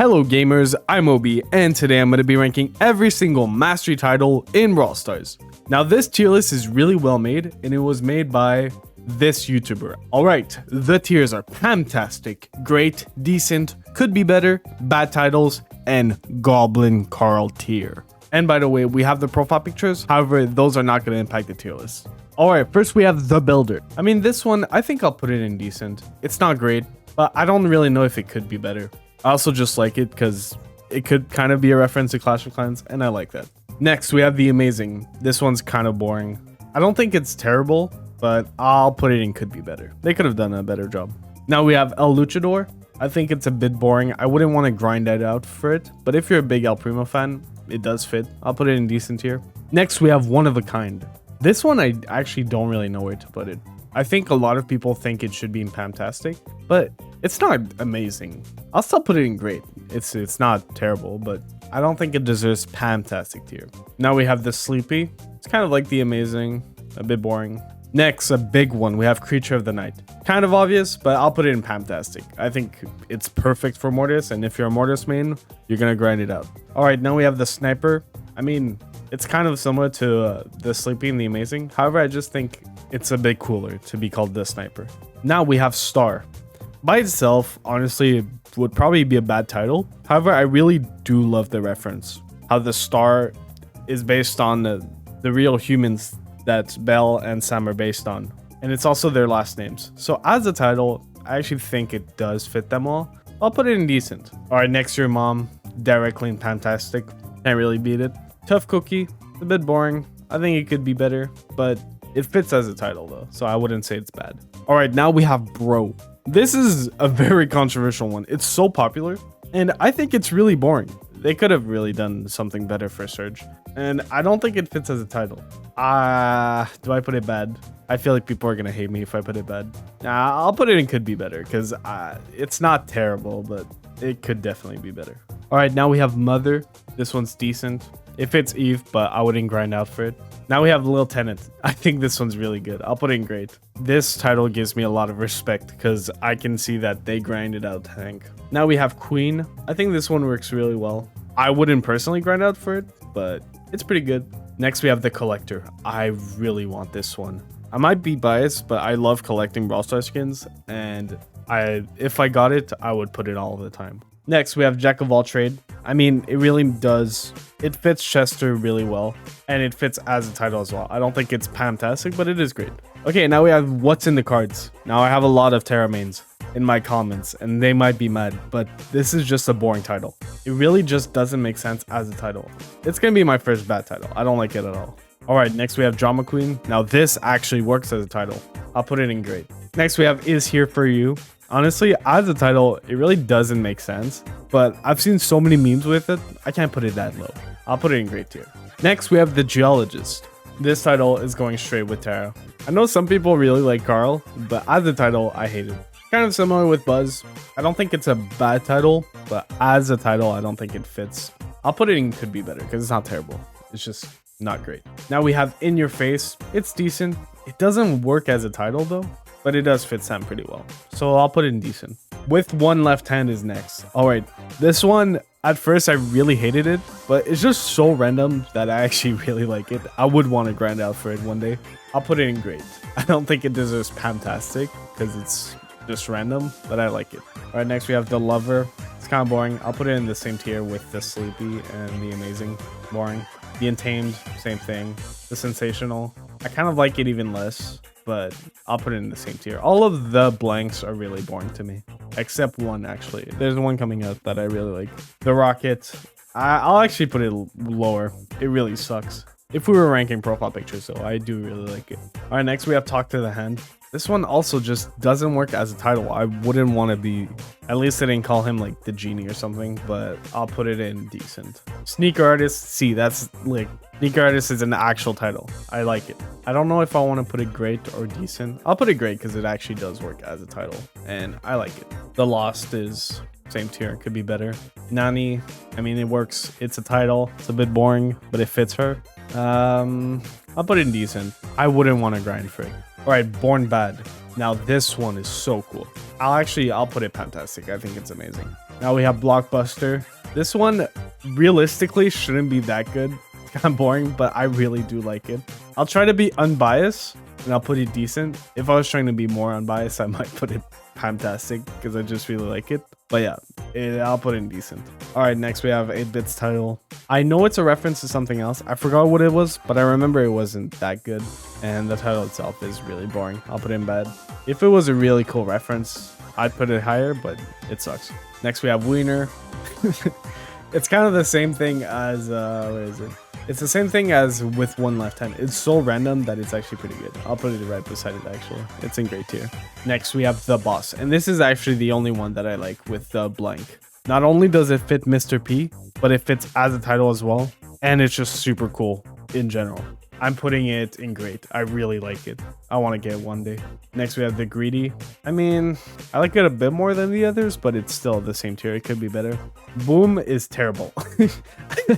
Hello gamers, I'm Obi, and today I'm going to be ranking every single mastery title in Brawl Stars. Now this tier list is really well made, and it was made by this YouTuber. Alright, the tiers are Pamtastic, Great, Decent, Could Be Better, Bad Titles, and Goblin Carl tier. And by the way, we have the profile pictures, however, those are not going to impact the tier list. Alright, first we have The Builder. I mean, this one, I think I'll put it in Decent. It's not great, but I don't really know if it could be better. I also just like it because it could kind of be a reference to Clash of Clans, and I like that. Next, we have The Amazing. This one's kind of boring. I don't think it's terrible, but I'll put it in Could Be Better. They could have done a better job. Now we have El Luchador. I think it's a bit boring. I wouldn't want to grind that out for it, but if you're a big El Primo fan, it does fit. I'll put it in Decent tier. Next, we have One of a Kind. This one, I actually don't really know where to put it. I think a lot of people think it should be in Pamtastic, but it's not amazing. I'll still put it in Great. It's not terrible, but I don't think it deserves Pamtastic tier. Now we have the Sleepy. It's kind of like the Amazing, a bit boring. Next, a big one. We have Creature of the Night. Kind of obvious, but I'll put it in Pamtastic. I think it's perfect for Mortis, and if you're a Mortis main, you're gonna grind it out. All right, now we have the Sniper. I mean, it's kind of similar to the Sleepy and the Amazing. However, I just think it's a bit cooler to be called the Sniper. Now we have Star. By itself, honestly, it would probably be a bad title. However, I really do love the reference. How the star is based on the real humans that Belle and Sam are based on. And it's also their last names. So as a title, I actually think it does fit them all. I'll put it in Decent. All right, next Your Mom, directly in Pamtastic. Can't really beat it. Tough Cookie, a bit boring. I think it could be better, but it fits as a title though, so I wouldn't say it's bad. All right, now we have Bro. This is a very controversial one. It's so popular, and I think it's really boring. They could have really done something better for Surge, and I don't think it fits as a title. Do I put it bad? I feel like people are gonna hate me if I put it bad. I'll put it in Could Be Better, because it's not terrible, but it could definitely be better. All right, now we have Mother. This one's decent. It fits Eve, but I wouldn't grind out for it. Now we have Lil Tenant. I think this one's really good. I'll put it in Great. This title gives me a lot of respect because I can see that they grinded out Hank. Now we have Queen. I think this one works really well. I wouldn't personally grind out for it, but it's pretty good. Next we have The Collector. I really want this one. I might be biased, but I love collecting Brawl Stars skins, and if I got it, I would put it all the time. Next, we have Jack of All Trade. I mean, it really does. It fits Chester really well, and it fits as a title as well. I don't think it's Pamtastic, but it is great. Okay, now we have What's in the Cards. Now, I have a lot of Terra mains in my comments, and they might be mad, but this is just a boring title. It really just doesn't make sense as a title. It's going to be my first bad title. I don't like it at all. All right, next we have Drama Queen. Now, this actually works as a title. I'll put it in Great. Next, we have Is Here For You. Honestly, as a title, it really doesn't make sense, but I've seen so many memes with it, I can't put it that low. I'll put it in Great tier. Next, we have The Geologist. This title is going straight with Tara. I know some people really like Carl, but as a title, I hate it. Kind of similar with Buzz. I don't think it's a bad title, but as a title, I don't think it fits. I'll put it in Could Be Better because it's not terrible. It's just not great. Now we have In Your Face. It's decent. It doesn't work as a title though, but it does fit Sam pretty well. So I'll put it in Decent. With One Left Hand is next. All right, this one, at first I really hated it, but it's just so random that I actually really like it. I would want to grind out for it one day. I'll put it in Great. I don't think it deserves Pamtastic because it's just random, but I like it. All right, next we have The Lover. It's kind of boring. I'll put it in the same tier with the Sleepy and the Amazing. Boring. The Untamed, same thing. The Sensational, I kind of like it even less, but I'll put it in the same tier. All of the blanks are really boring to me, except one actually. There's one coming up that I really like. The Rocket, I'll actually put it lower. It really sucks. If we were ranking profile pictures, though, I do really like it. All right, next we have Talk to the Hand. This one also just doesn't work as a title. I wouldn't want to be, at least I didn't call him like the genie or something, but I'll put it in Decent. Sneaker Artist, see, that's like, Sneaker Artist is an actual title. I like it. I don't know if I want to put it Great or Decent. I'll put it Great because it actually does work as a title, and I like it. The Lost is same tier, could be better. Nani, I mean, it works. It's a title. It's a bit boring, but it fits her. I'll put it in Decent. I wouldn't want to grind for it. All right, Born Bad. Now this one is so cool. I'll put it Pamtastic. I think it's amazing. Now we have Blockbuster. This one realistically shouldn't be that good. It's kind of boring, but I really do like it. I'll try to be unbiased and I'll put it decent. If I was trying to be more unbiased, I might put it fantastic because I just really like it. But yeah, I'll put it in decent. All right, next we have 8-Bit's title. I know it's a reference to something else. I forgot what it was, but I remember it wasn't that good. And the title itself is really boring. I'll put it in bad. If it was a really cool reference, I'd put it higher, but it sucks. Next we have Wiener. It's kind of the same thing as, what is it? It's the same thing as with One Left Hand. It's so random that it's actually pretty good. I'll put it right beside it actually. It's in great tier. Next we have The Boss. And this is actually the only one that I like with the blank. Not only does it fit Mr. P, but it fits as a title as well. And it's just super cool in general. I'm putting it in great. I really like it. I want to get it one day. Next we have The Greedy. I mean, I like it a bit more than the others, but it's still the same tier. It could be better. Boom is terrible.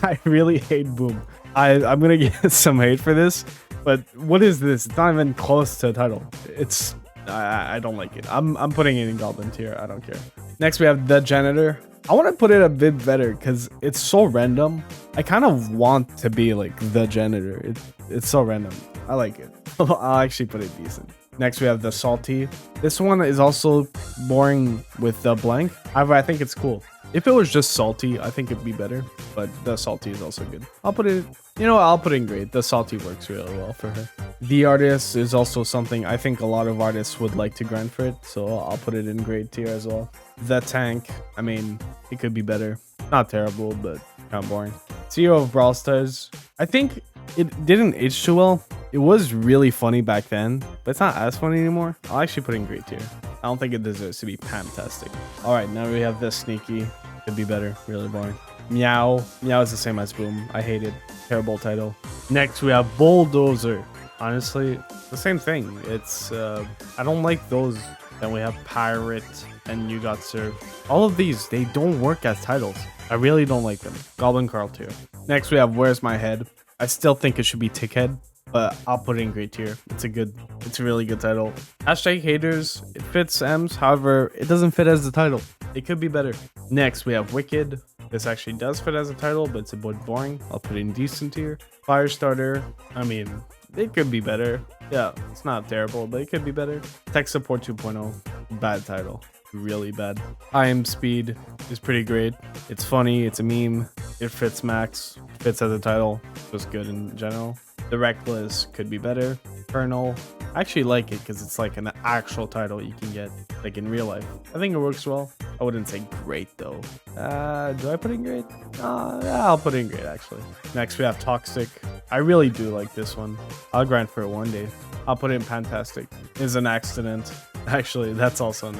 I really hate Boom. I'm gonna get some hate for this, but what is this? It's not even close to a title. It's I don't like it. I'm putting it in Goblin tier. I don't care. Next we have The Janitor. I want to put it a bit better because it's so random. I kind of want to be like The Janitor. It's so random. I like it. I'll actually put it decent. Next we have The Salty. This one is also boring with the blank. However, I think it's cool. If it was just Salty, I think it'd be better, but The Salty is also good. I'll put it, I'll put it in great. The Salty works really well for her. The Artist is also something I think a lot of artists would like to grind for it, so I'll put it in great tier as well. The Tank, I mean, it could be better. Not terrible, but kind of boring. CEO of Brawl Stars. I think it didn't age too well. It was really funny back then, but it's not as funny anymore. I'll actually put it in great tier. I don't think it deserves to be fantastic. All right, now we have The Sneaky. Could be better. Really boring. Meow. Meow is the same as Boom. I hate it. Terrible title. Next, we have Bulldozer. Honestly, the same thing. It's, I don't like those. Then we have Pirate and You Got Served. All of these, they don't work as titles. I really don't like them. Goblin Carl too. Next, we have Where's My Head. I still think it should be Tickhead, but I'll put it in great tier. It's a really good title. Hashtag Haters, it fits M's, however, it doesn't fit as the title. It could be better. Next, we have Wicked. This actually does fit as a title, but it's a bit boring. I'll put it in decent tier. Firestarter, I mean, it could be better. Yeah, it's not terrible, but it could be better. Tech Support 2.0, bad title. Really bad. I Am Speed is pretty great. It's funny, it's a meme, it fits Max, fits as a title, just good in general. The Reckless could be better. Colonel, I actually like it because it's like an actual title you can get like in real life. I think it works well. I wouldn't say great though. Do I put in great? Yeah, I'll put in great actually. Next we have Toxic. I really do like this one. I'll grind for it one day. I'll put it in Fantastic. Is an accident. Actually, that's also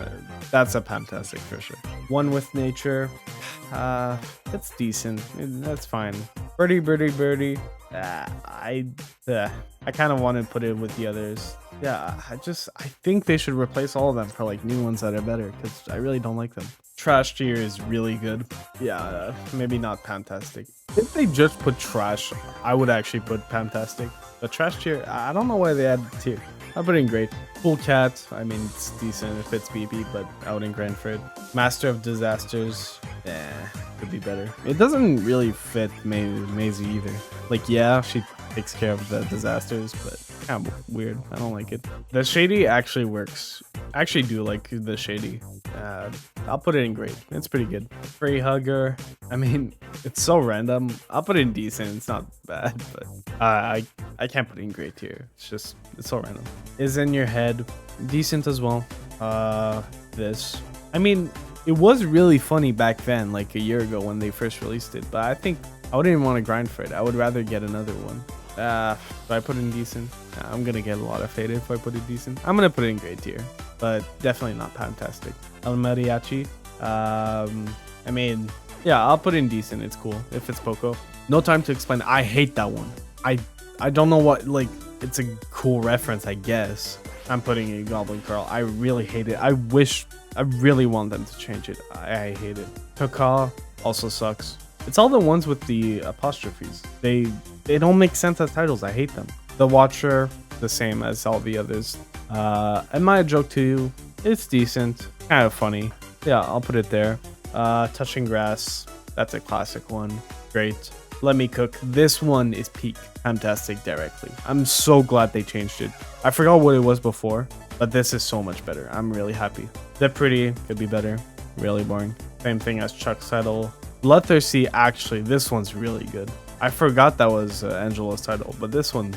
that's a Fantastic for sure. One with Nature. It's decent. That's fine. Birdie, Birdie, Birdie. I kind of want to put it with the others. Yeah, I think they should replace all of them for like new ones that are better because I really don't like them. Trash tier is really good. Yeah, maybe not Fantastic. If they just put trash, I would actually put Fantastic. But trash tier, I don't know why they added the tier. I put it in great. Full Cat, I mean, it's decent. It fits BP, but I wouldn't grind for it. Master of Disasters, could be better. It doesn't really fit Maisie either. Like, yeah, she takes care of the disasters, but kind of weird. I don't like it. The Shady actually works. I actually do like the Shady. I'll put it in great. It's pretty good. Free Hugger. I mean, it's so random. I'll put it in decent. It's not bad, but I can't put it in great here. It's so random. Is In Your Head. Decent as well. This. I mean, it was really funny back then, like a year ago when they first released it, but I think I wouldn't even want to grind for it. I would rather get another one. If I put it in decent, I'm gonna get a lot of hate if I put it decent. I'm gonna put it in great tier, but definitely not Fantastic. El Mariachi. I mean, yeah, I'll put it in decent. It's cool if it's Poco. No Time to Explain. I hate that one. I don't know what, like, it's a cool reference, I guess. I'm putting it in Goblin Carl. I really hate it. I really want them to change it. I hate it. Taka also sucks. It's all the ones with the apostrophes. They don't make sense as titles. I hate them. The Watcher, the same as all the others. Am I a Joke to You? It's decent. Kind of funny. Yeah, I'll put it there. Touching Grass, that's a classic one. Great. Let Me Cook, this one is peak fantastic directly. I'm so glad they changed it. I forgot what it was before, but this is so much better. I'm really happy. The Pretty could be better. Really boring. Same thing as Chuck's title. Bloodthirsty, actually, this one's really good. I forgot that was Angela's title, but this one,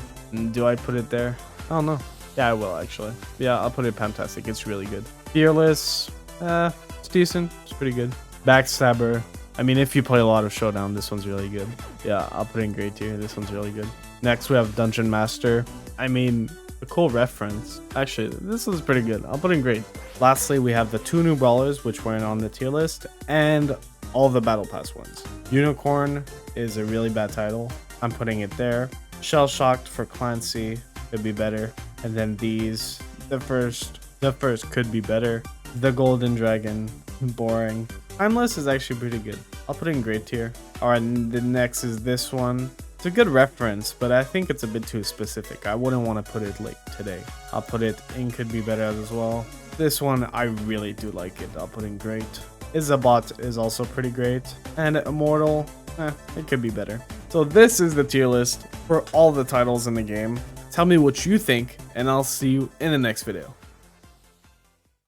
do I put it there? I don't know. Yeah, I will actually. Yeah, I'll put it fantastic. It's really good. Fearless, it's decent. It's pretty good. Backstabber. I mean, if you play a lot of Showdown, this one's really good. Yeah, I'll put it in great tier. This one's really good. Next, we have Dungeon Master. I mean, a cool reference. Actually, this is pretty good. I'll put in great. Lastly, we have the 2 new brawlers, which weren't on the tier list, and all the Battle Pass ones. Unicorn is a really bad title. I'm putting it there. Shell Shocked for Clancy could be better. And then these, the first could be better. The Golden Dragon, boring. Timeless is actually pretty good. I'll put it in great tier. Alright, the next is this one. It's a good reference, but I think it's a bit too specific. I wouldn't want to put it like today. I'll put it in could be better as well. This one, I really do like it. I'll put in great. Isabot is also pretty great. And Immortal, it could be better. So this is the tier list for all the titles in the game. Tell me what you think, and I'll see you in the next video.